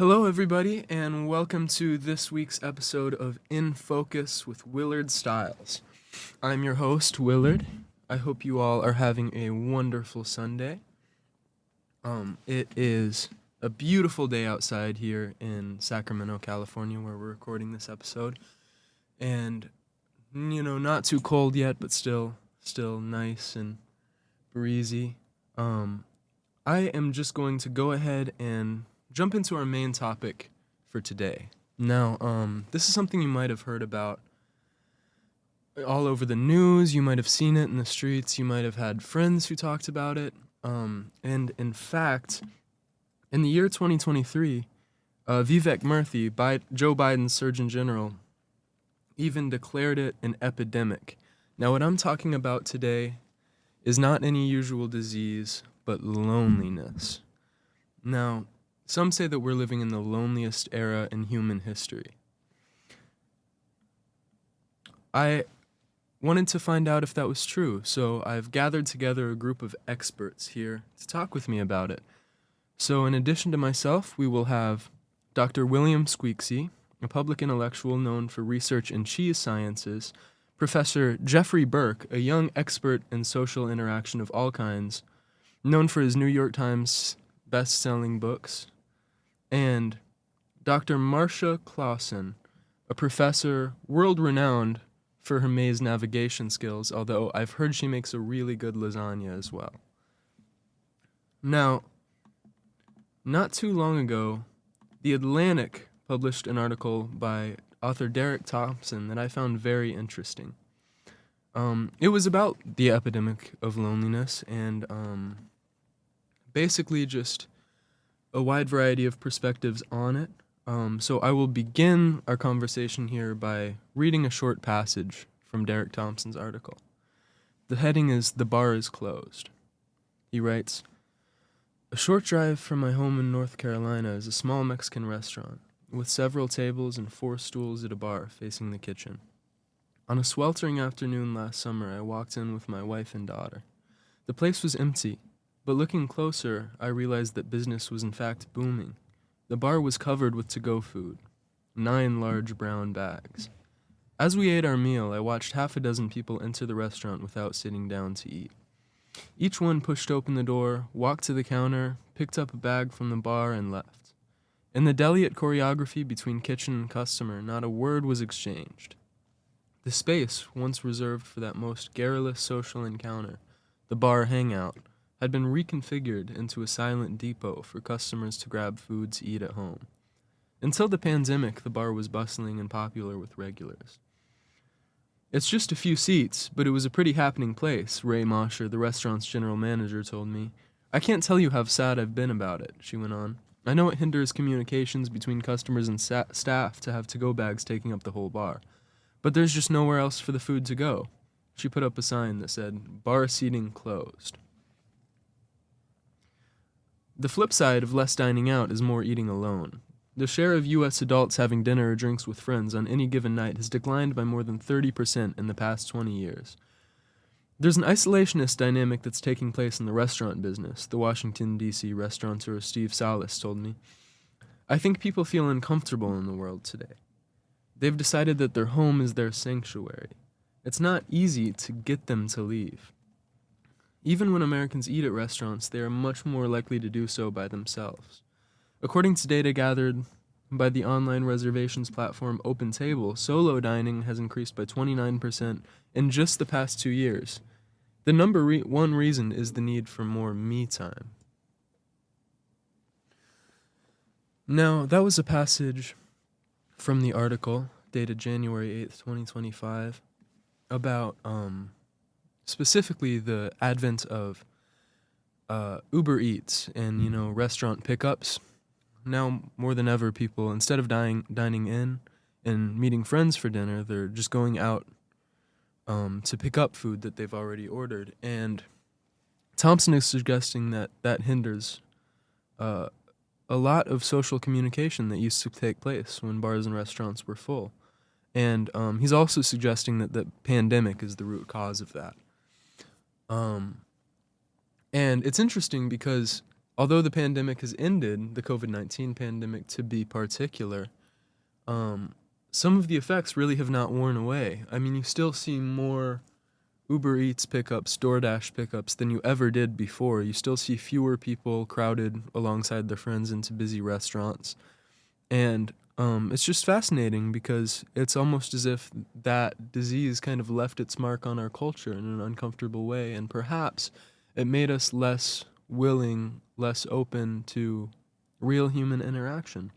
Hello, everybody, and welcome to this week's episode of In Focus with Willard Stiles. I'm your host, Willard. I hope you all are having a wonderful Sunday. It is a beautiful day outside here in Sacramento, California, where we're recording this episode. And, not too cold yet, but still nice and breezy. I am just going to go ahead and jump into our main topic for today. Now, this is something you might have heard about all over the news. You might have seen it in the streets. You might have had friends who talked about it. And in fact, in the year 2023, Vivek Murthy, Joe Biden's Surgeon General, even declared it an epidemic. Now, what I'm talking about today is not any usual disease, but loneliness. Now, some say that we're living in the loneliest era in human history. I wanted to find out if that was true, so I've gathered together a group of experts here to talk with me about it. So in addition to myself, we will have Dr. William Squeaksy, a public intellectual known for research in cheese sciences, Professor Jeffrey Burke, a young expert in social interaction of all kinds, known for his New York Times best-selling books, and Dr. Marcia Clausen, a professor world-renowned for her maze navigation skills, although I've heard she makes a really good lasagna as well. Now, not too long ago, The Atlantic published an article by author Derek Thompson that I found very interesting. It was about the epidemic of loneliness and basically just a wide variety of perspectives on it. So I will begin our conversation here by reading a short passage from Derek Thompson's article. The heading is "The Bar is Closed." He writes, "A short drive from my home in North Carolina is a small Mexican restaurant, with several tables and 4 stools at a bar facing the kitchen. On a sweltering afternoon last summer, I walked in with my wife and daughter. The place was empty, but looking closer, I realized that business was in fact booming. The bar was covered with to-go food, 9 large brown bags. As we ate our meal, I watched half a dozen people enter the restaurant without sitting down to eat. Each one pushed open the door, walked to the counter, picked up a bag from the bar, and left. In the delicate choreography between kitchen and customer, not a word was exchanged. The space, once reserved for that most garrulous social encounter, the bar hangout, had been reconfigured into a silent depot for customers to grab food to eat at home. Until the pandemic, the bar was bustling and popular with regulars. It's just a few seats, but it was a pretty happening place, Ray Mosher, the restaurant's general manager, told me. I can't tell you how sad I've been about it," she went on. "I know it hinders communications between customers and staff to have to-go bags taking up the whole bar. But there's just nowhere else for the food to go." She put up a sign that said, "Bar seating closed." The flip side of less dining out is more eating alone. The share of U.S. adults having dinner or drinks with friends on any given night has declined by more than 30% in the past 20 years. There's an isolationist dynamic that's taking place in the restaurant business, the Washington, D.C. restaurateur Steve Salas told me. "I think people feel uncomfortable in the world today. They've decided that their home is their sanctuary. It's not easy to get them to leave. Even when Americans eat at restaurants, they are much more likely to do so by themselves. According to data gathered by the online reservations platform OpenTable, solo dining has increased by 29% in just the past 2 years. The number one reason is the need for more me time." Now, that was a passage from the article dated January 8th, 2025, about specifically the advent of Uber Eats and, restaurant pickups. Now, more than ever, people, instead of dining in and meeting friends for dinner, they're just going out to pick up food that they've already ordered. And Thompson is suggesting that that hinders a lot of social communication that used to take place when bars and restaurants were full. And he's also suggesting that the pandemic is the root cause of that. And it's interesting because although the pandemic has ended, the COVID-19 pandemic to be particular, some of the effects really have not worn away. I mean, you still see more Uber Eats pickups, DoorDash pickups than you ever did before. You still see fewer people crowded alongside their friends into busy restaurants. And it's just fascinating because it's almost as if that disease kind of left its mark on our culture in an uncomfortable way. And perhaps it made us less willing, less open to real human interaction.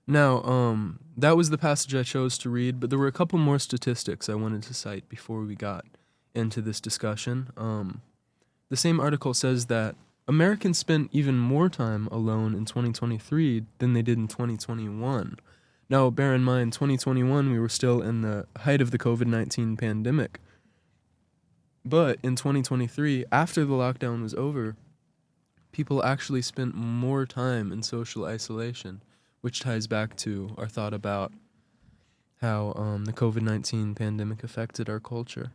Now, that was the passage I chose to read, but there were a couple more statistics I wanted to cite before we got into this discussion. The same article says that Americans spent even more time alone in 2023 than they did in 2021. Now, bear in mind, 2021, we were still in the height of the COVID-19 pandemic. But in 2023, after the lockdown was over, people actually spent more time in social isolation, which ties back to our thought about how the COVID-19 pandemic affected our culture.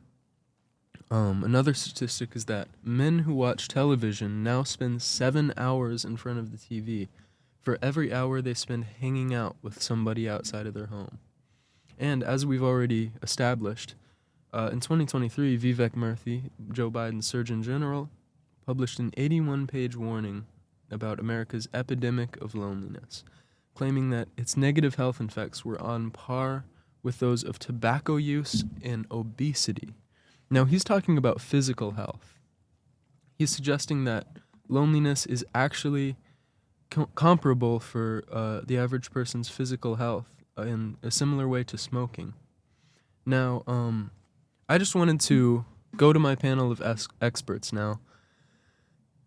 Another statistic is that men who watch television now spend 7 hours in front of the TV for every hour they spend hanging out with somebody outside of their home. And as we've already established, in 2023, Vivek Murthy, Joe Biden's Surgeon General, published an 81-page warning about America's epidemic of loneliness, claiming that its negative health effects were on par with those of tobacco use and obesity. Now, he's talking about physical health. He's suggesting that loneliness is actually comparable for the average person's physical health in a similar way to smoking. Now, I just wanted to go to my panel of experts now.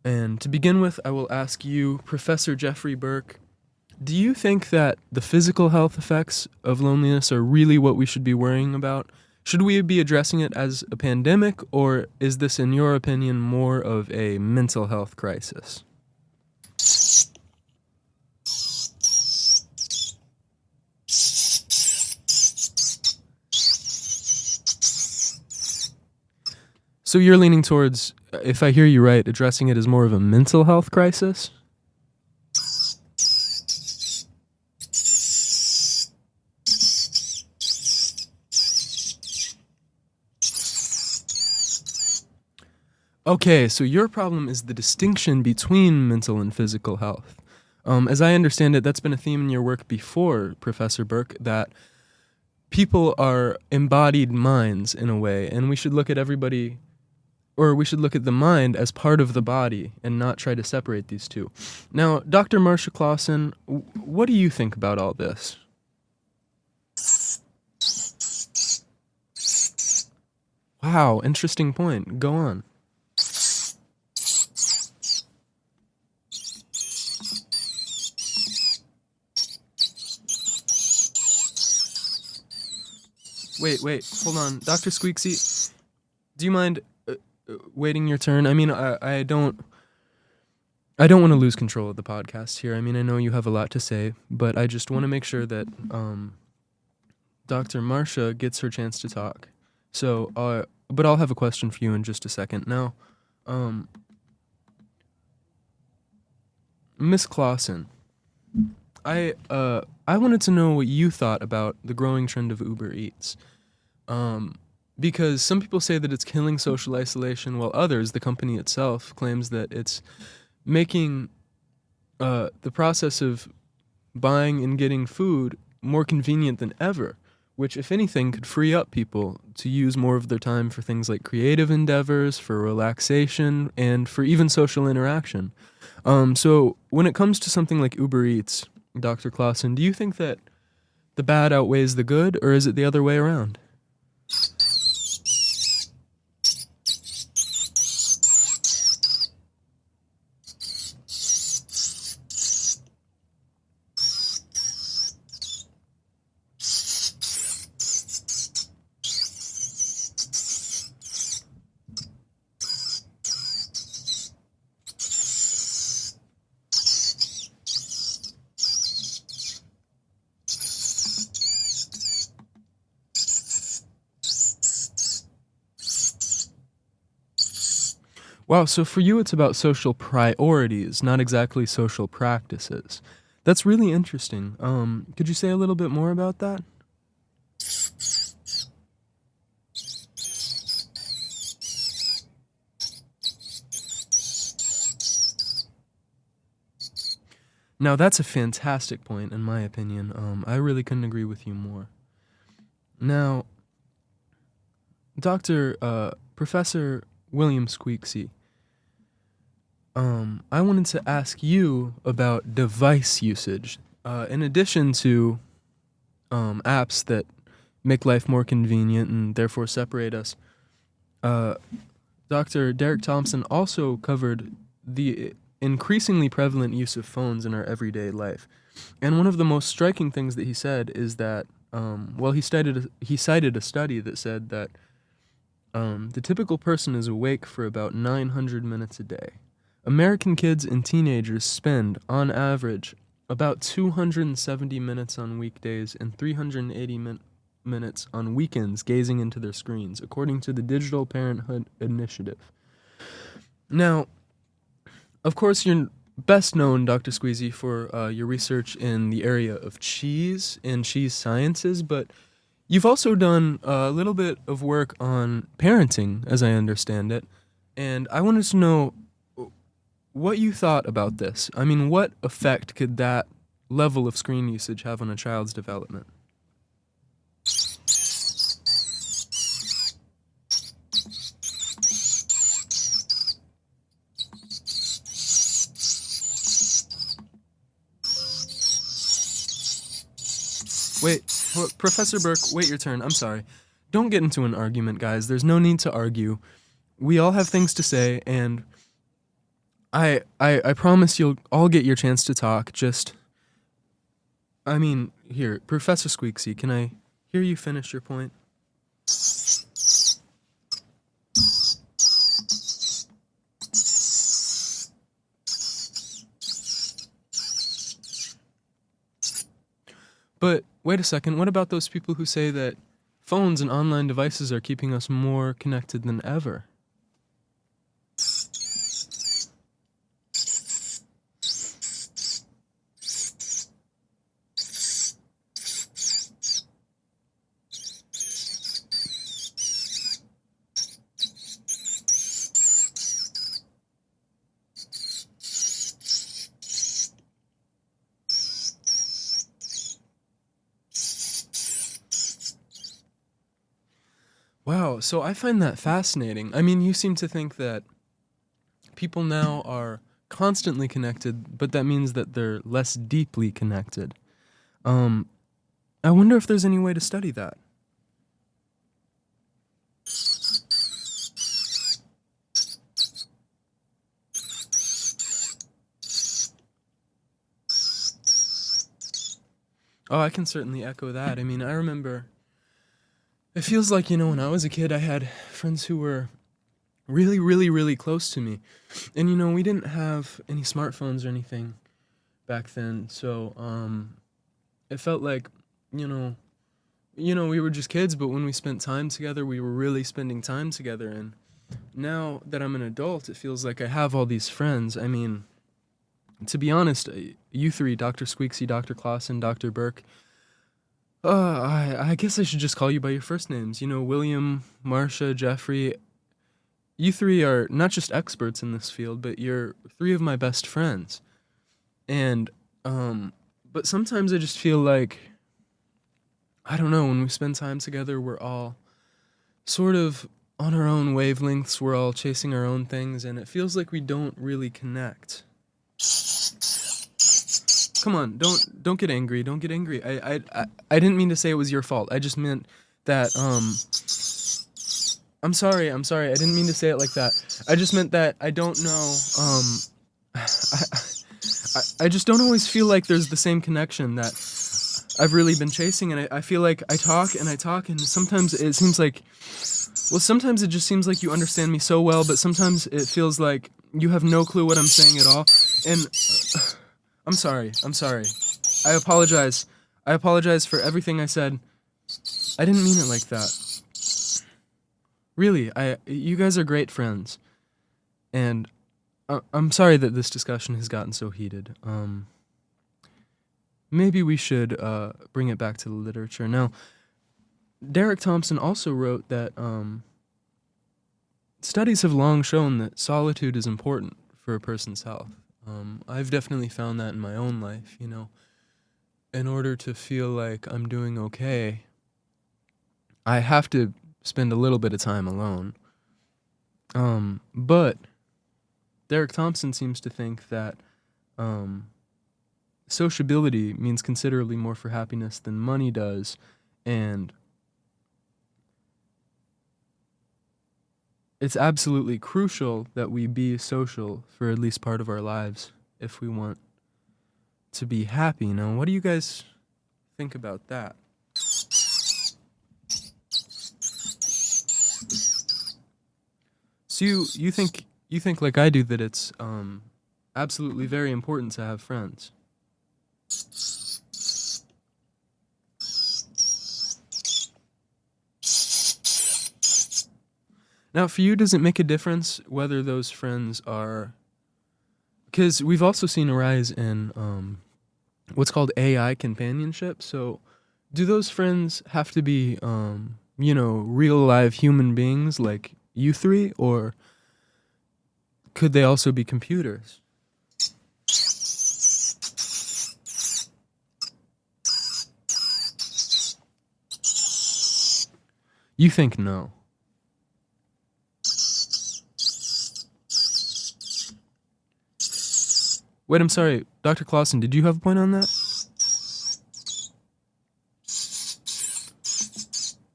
And to begin with, I will ask you, Professor Jeffrey Burke, do you think that the physical health effects of loneliness are really what we should be worrying about? Should we be addressing it as a pandemic, or is this, in your opinion, more of a mental health crisis? So you're leaning towards, if I hear you right, addressing it as more of a mental health crisis? Okay, so your problem is the distinction between mental and physical health. As I understand it, that's been a theme in your work before, Professor Burke, that people are embodied minds in a way, and we should look at everybody, or we should look at the mind as part of the body and not try to separate these two. Now, Dr. Marcia Clausen, what do you think about all this? Wow, interesting point. Go on. Wait, hold on. Dr. Squeaksy, do you mind waiting your turn? I mean, I don't want to lose control of the podcast here. I mean, I know you have a lot to say, but I just want to make sure that Dr. Marcia gets her chance to talk. So, but I'll have a question for you in just a second. Now, Miss Clausen, I wanted to know what you thought about the growing trend of Uber Eats. Because some people say that it's killing social isolation, while others, the company itself, claims that it's making the process of buying and getting food more convenient than ever, which, if anything, could free up people to use more of their time for things like creative endeavors, for relaxation, and for even social interaction. So when it comes to something like Uber Eats, Dr. Clausen, do you think that the bad outweighs the good, or is it the other way around? Wow, so for you it's about social priorities, not exactly social practices. That's really interesting. Could you say a little bit more about that? Now, that's a fantastic point, in my opinion. I really couldn't agree with you more. Now, Professor William Squeaksy, I wanted to ask you about device usage. In addition to apps that make life more convenient and therefore separate us, Dr. Derek Thompson also covered the increasingly prevalent use of phones in our everyday life. And one of the most striking things that he said is that, he cited a study that said that the typical person is awake for about 900 minutes a day. American kids and teenagers spend, on average, about 270 minutes on weekdays and 380 minutes on weekends gazing into their screens, according to the Digital Parenthood Initiative. Now, of course, you're best known, Dr. Squeezy, for your research in the area of cheese and cheese sciences, but you've also done a little bit of work on parenting, as I understand it, and I wanted to know what you thought about this. I mean, what effect could that level of screen usage have on a child's development? Wait, Professor Burke, wait your turn. I'm sorry. Don't get into an argument, guys. There's no need to argue. We all have things to say, and I promise you'll all get your chance to talk. Here, Professor Squeaksy, can I hear you finish your point? But wait a second, what about those people who say that phones and online devices are keeping us more connected than ever? Wow, so I find that fascinating. I mean, you seem to think that people now are constantly connected, but that means that they're less deeply connected. I wonder if there's any way to study that. Oh, I can certainly echo that. I mean, I remember, it feels like, when I was a kid, I had friends who were really, really, really close to me. And, we didn't have any smartphones or anything back then. So, it felt like, we were just kids, but when we spent time together, we were really spending time together. And now that I'm an adult, it feels like I have all these friends. I mean, to be honest, you three, Dr. Squeaksy, Dr. Clausen, Dr. Burke, I guess I should just call you by your first names. William, Marcia, Jeffrey. You three are not just experts in this field, but you're three of my best friends. And, but sometimes I just feel like, I don't know, when we spend time together, we're all sort of on our own wavelengths. We're all chasing our own things, and it feels like we don't really connect. Come on, don't get angry. Don't get angry. I didn't mean to say it was your fault. I just meant that I'm sorry. I didn't mean to say it like that. I just meant that I don't know. I just don't always feel like there's the same connection that I've really been chasing, and I feel like I talk, and sometimes it seems like, sometimes it just seems like you understand me so well, but sometimes it feels like you have no clue what I'm saying at all, and I'm sorry. I apologize for everything I said. I didn't mean it like that. Really, you guys are great friends, And I'm sorry that this discussion has gotten so heated. Maybe we should bring it back to the literature. Now, Derek Thompson also wrote that studies have long shown that solitude is important for a person's health. I've definitely found that in my own life, you know. In order to feel like I'm doing okay, I have to spend a little bit of time alone. But Derek Thompson seems to think that sociability means considerably more for happiness than money does, and it's absolutely crucial that we be social for at least part of our lives if we want to be happy. Now, what do you guys think about that? So you think like I do that it's absolutely very important to have friends. Now, for you, does it make a difference whether those friends are... Because we've also seen a rise in what's called AI companionship. So do those friends have to be, real live human beings like you three? Or could they also be computers? You think no. Wait, I'm sorry. Dr. Clausen, did you have a point on that?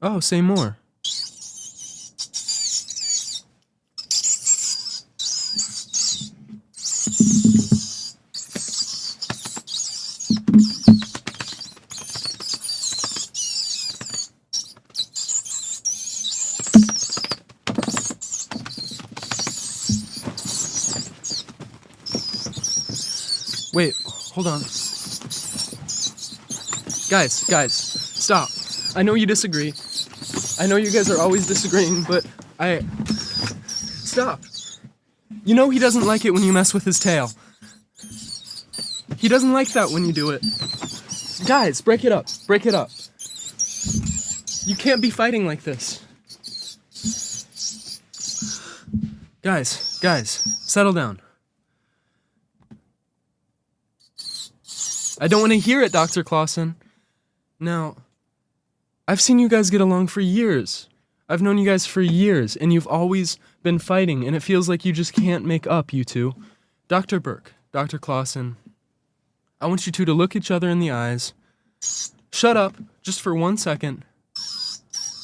Oh, say more. Wait, hold on. Guys, stop. I know you disagree. I know you guys are always disagreeing, but Stop. You know he doesn't like it when you mess with his tail. He doesn't like that when you do it. Guys, break it up. Break it up. You can't be fighting like this. Guys, settle down. I don't want to hear it, Dr. Clausen. Now, I've seen you guys get along for years. I've known you guys for years, and you've always been fighting, and it feels like you just can't make up, you two. Dr. Burke, Dr. Clausen, I want you two to look each other in the eyes. Shut up, just for 1 second.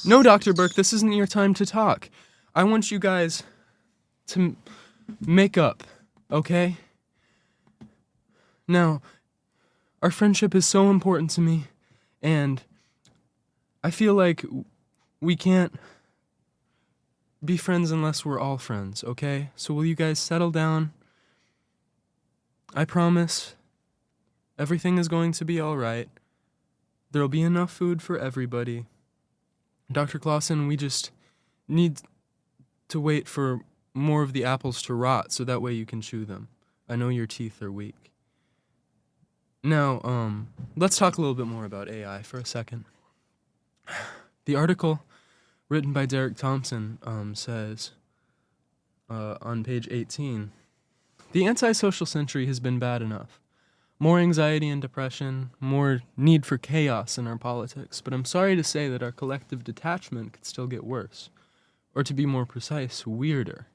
No, Dr. Burke, this isn't your time to talk. I want you guys to make up, okay? Now, our friendship is so important to me, and I feel like we can't be friends unless we're all friends, okay? So will you guys settle down? I promise everything is going to be all right. There'll be enough food for everybody. Dr. Clausen, we just need to wait for more of the apples to rot so that way you can chew them. I know your teeth are weak. Now, let's talk a little bit more about AI for a second. The article written by Derek Thompson says on page 18, the antisocial century has been bad enough. More anxiety and depression, more need for chaos in our politics, but I'm sorry to say that our collective detachment could still get worse, or to be more precise, weirder.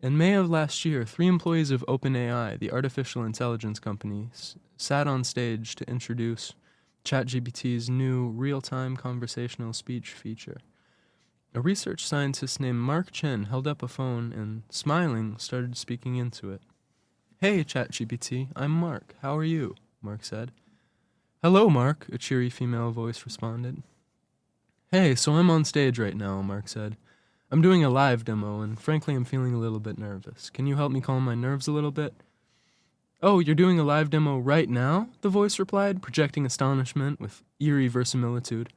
In May of last year, 3 employees of OpenAI, the artificial intelligence company, sat on stage to introduce ChatGPT's new real-time conversational speech feature. A research scientist named Mark Chen held up a phone and, smiling, started speaking into it. Hey, ChatGPT, I'm Mark. How are you? Mark said. Hello, Mark, a cheery female voice responded. Hey, so I'm on stage right now, Mark said. I'm doing a live demo, and frankly, I'm feeling a little bit nervous. Can you help me calm my nerves a little bit? Oh, you're doing a live demo right now? The voice replied, projecting astonishment with eerie verisimilitude.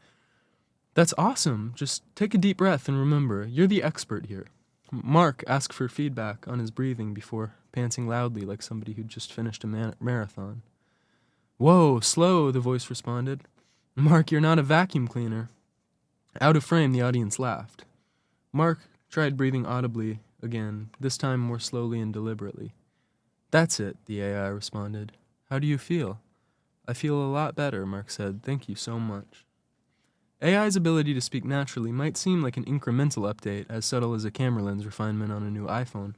That's awesome. Just take a deep breath and remember, you're the expert here. Mark asked for feedback on his breathing before panting loudly like somebody who'd just finished a marathon. "Whoa, slow," the voice responded. "Mark, you're not a vacuum cleaner." Out of frame, the audience laughed. Mark tried breathing audibly again, this time more slowly and deliberately. "That's it," the AI responded. "How do you feel?" "I feel a lot better," Mark said. "Thank you so much." AI's ability to speak naturally might seem like an incremental update, as subtle as a camera lens refinement on a new iPhone.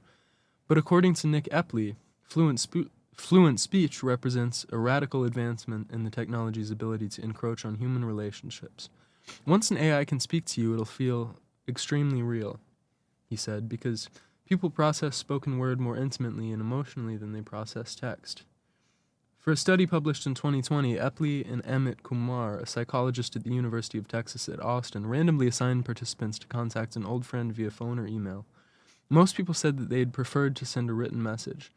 But according to Nick Epley, fluent speech represents a radical advancement in the technology's ability to encroach on human relationships. Once an AI can speak to you, it'll feel extremely real, he said, because people process spoken word more intimately and emotionally than they process text. For a study published in 2020, Epley and Amit Kumar, a psychologist at the University of Texas at Austin, randomly assigned participants to contact an old friend via phone or email. Most people said that they'd preferred to send a written message,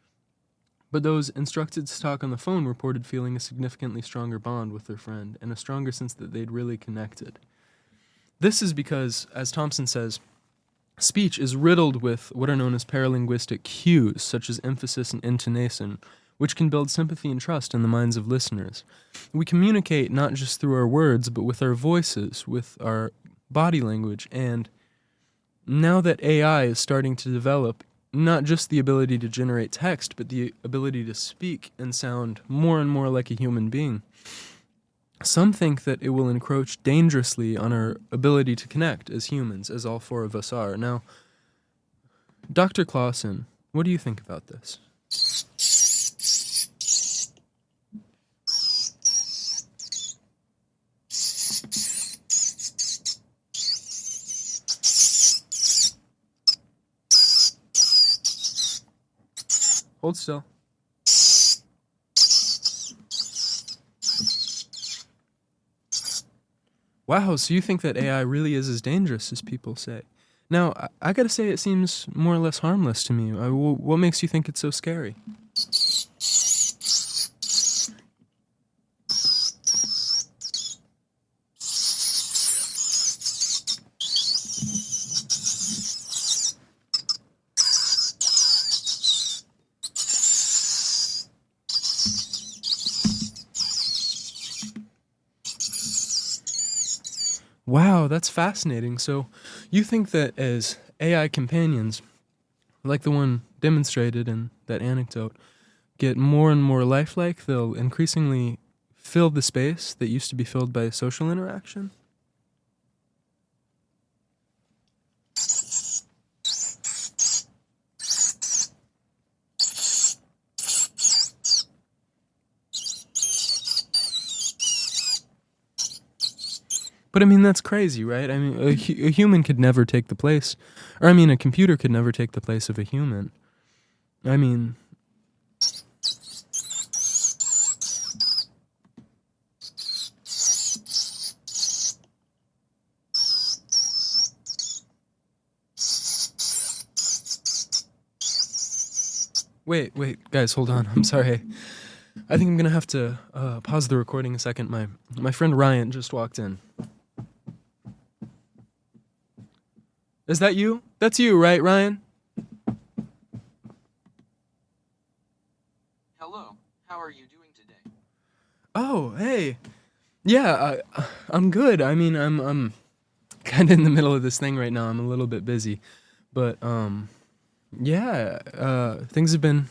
but those instructed to talk on the phone reported feeling a significantly stronger bond with their friend and a stronger sense that they'd really connected. This is because, as Thompson says, speech is riddled with what are known as paralinguistic cues, such as emphasis and intonation, which can build sympathy and trust in the minds of listeners. We communicate not just through our words, but with our voices, with our body language, and now that AI is starting to develop not just the ability to generate text, but the ability to speak and sound more and more like a human being, some think that it will encroach dangerously on our ability to connect as humans, as all four of us are. Now, Dr. Clausen, what do you think about this? Hold still. Wow, so you think that AI really is as dangerous as people say? Now, I gotta say it seems more or less harmless to me. What makes you think it's so scary? Wow, that's fascinating. So, you think that as AI companions, like the one demonstrated in that anecdote, get more and more lifelike, they'll increasingly fill the space that used to be filled by social interaction? But I mean, that's crazy, right? I mean, a human could never take the place, or I mean, a computer could never take the place of a human. I mean, wait, guys, hold on. I'm sorry. I think I'm gonna have to pause the recording a second. My friend Ryan just walked in. Is that you? That's you, right, Ryan? Hello, how are you doing today? Oh, hey. Yeah, I'm good. I mean, I'm kind of in the middle of this thing right now. I'm a little bit busy, but yeah, things have been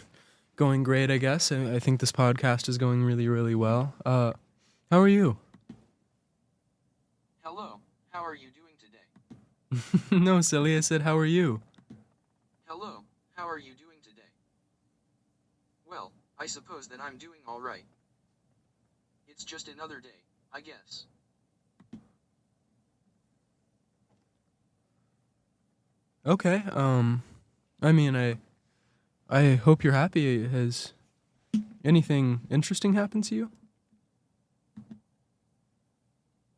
going great, I guess. I think this podcast is going really, really well. How are you? Hello, how are you doing today? No, silly. I said, how are you? Hello, how are you doing today? Well, I suppose that I'm doing alright. It's just another day, I guess. Okay. I mean, I hope you're happy. Has anything interesting happened to you?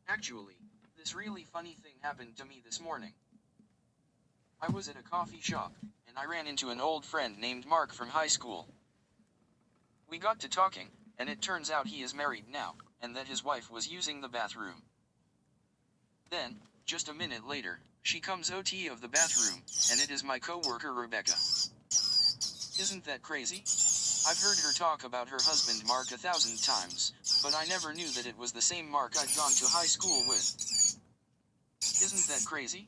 Actually, this really funny thing happened to me this morning. I was at a coffee shop, and I ran into an old friend named Mark from high school. We got to talking, and it turns out he is married now, and that his wife was using the bathroom. Then, Just a minute later, she comes OT of the bathroom, and it is my coworker Rebecca. Isn't that crazy? I've heard her talk about her husband Mark 1,000 times, but I never knew that it was the same Mark I'd gone to high school with. Isn't that crazy?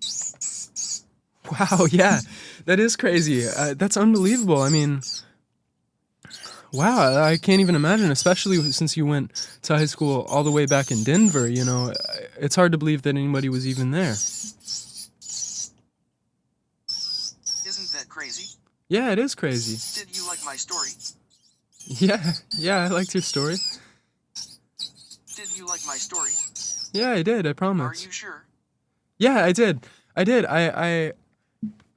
Wow, yeah, that is crazy. That's unbelievable. I mean, wow, I can't even imagine, especially since you went to high school all the way back in Denver, you know. It's hard to believe that anybody was even there. Isn't that crazy? Yeah, it is crazy. Did you like my story? Yeah, I liked your story. Did you like my story? Yeah, I did, I promise. Are you sure? Yeah, I did. I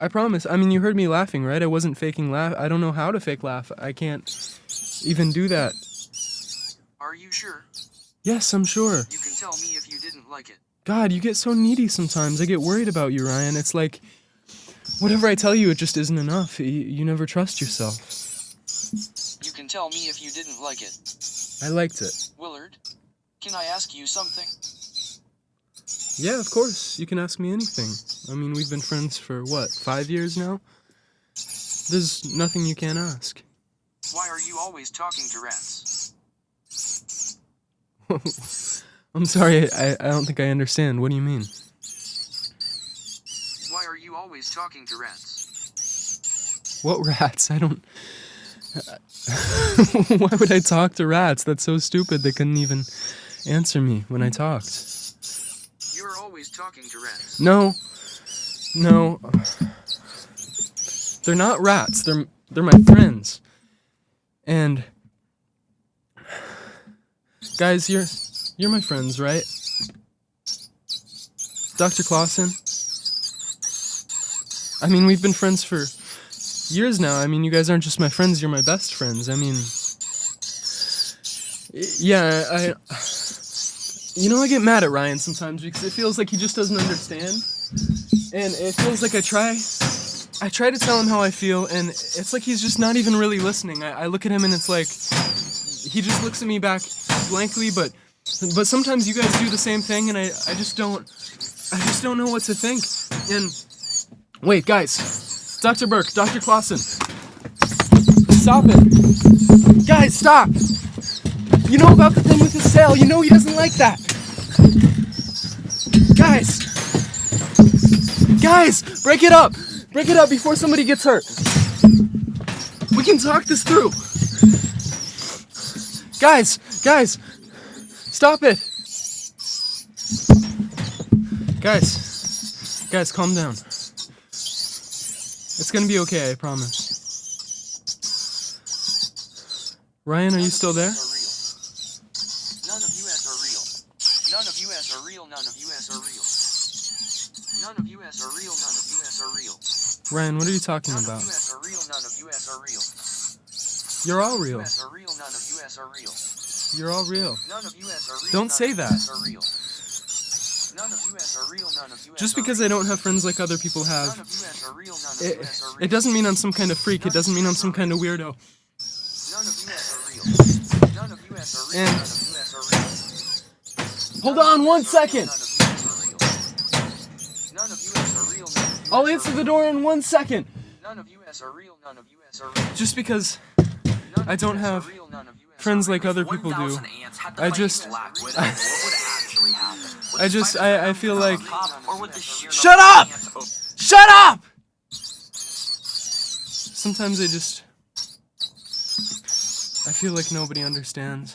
promise. I mean, you heard me laughing, right? I wasn't faking laugh. I don't know how to fake laugh. I can't even do that. Are you sure? Yes, I'm sure. You can tell me if you didn't like it. God, you get so needy sometimes. I get worried about you, Ryan. It's like, whatever I tell you, it just isn't enough. You never trust yourself. You can tell me if you didn't like it. I liked it. Willard, can I ask you something? Yeah, of course. You can ask me anything. I mean, we've been friends for, 5 years now? There's nothing you can't ask. Why are you always talking to rats? I'm sorry, I don't think I understand. What do you mean? Why are you always talking to rats? What rats? I don't... Why would I talk to rats? That's so stupid. They couldn't even answer me when I talked. You're always talking to rats. No. They're not rats. They're my friends. And guys, you're my friends, right? Dr. Clausen? I mean, we've been friends for years now. I mean, you guys aren't just my friends, you're my best friends. I mean, yeah, I get mad at Ryan sometimes because it feels like he just doesn't understand. And it feels like I try to tell him how I feel, and it's like he's just not even really listening. I look at him and it's like he just looks at me back blankly, but sometimes you guys do the same thing, and I just don't know what to think. And wait, guys, Dr. Burke, Dr. Clausen, stop it. Guys, stop. You know about the thing with his tail. You know he doesn't like that. Guys, break it up. Break it up before somebody gets hurt. We can talk this through. Guys, stop it. Guys, calm down. It's gonna be okay, I promise. Ryan, are you still there? None of US are real. None of US are real. None of US are real. None of US are real. None of US are real. Ryan, what are you talking None about? of US are real. None of US are real. You're all real. US are real. None of US are real. You're all real. None of US are real. Don't say that. None of US are real. None of US Just are because real. I don't have friends like other people None have, of US are real. None of US are real. it doesn't mean I'm some kind of freak. It doesn't mean I'm some kind of weirdo. None of US are real. None of US are real. And- None of US are real. Hold on 1 second. None of US are real. None of US are real. None of US I'll are answer real. the door in 1 second. None of US are real. None of US are real. Just because None I of don't US are have real. None of US are friends real. like other people do, I feel like... Shut up! Shut up! Sometimes I feel like nobody understands.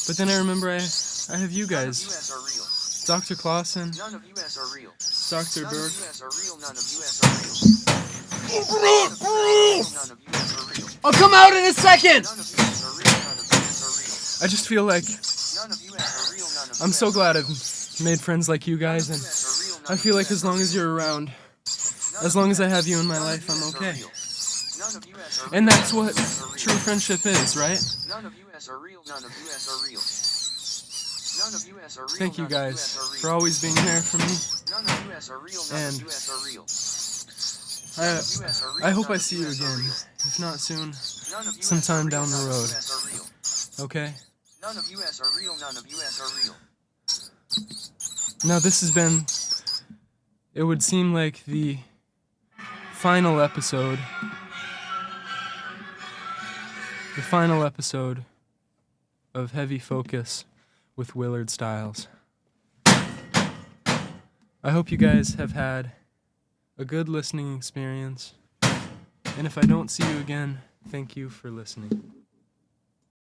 But then I remember I have you None of guys. US are real. Dr. Clausen, None of US are real. Dr. None Burke. of US are real. None of US are real. None of US are real. I'll come out in a second! None of US are real. None of US are real. I just feel like None of US are real. None of I'm US so are glad real. I've made friends like you guys, and None of US are real. None I of feel like US as are long real. as you're around, None as of long as I US have you in my None of life, I'm US are okay. real. None of US are real. And that's None what of US are real. true friendship is, right? None of US are real. None of US are real. None of US are real. Thank you None of guys US are real. for always being there for me. None of US are real. None And of US are real. I, None of US are real. I hope None I of see you US are again. real. If not soon, None of US sometime are real. down the None of road. US are real. Okay? None of US are real. None of US are real. Now this has been, it would seem like the final episode of Heavy Focus with Willard Stiles. I hope you guys have had a good listening experience, and if I don't see you again, thank you for listening.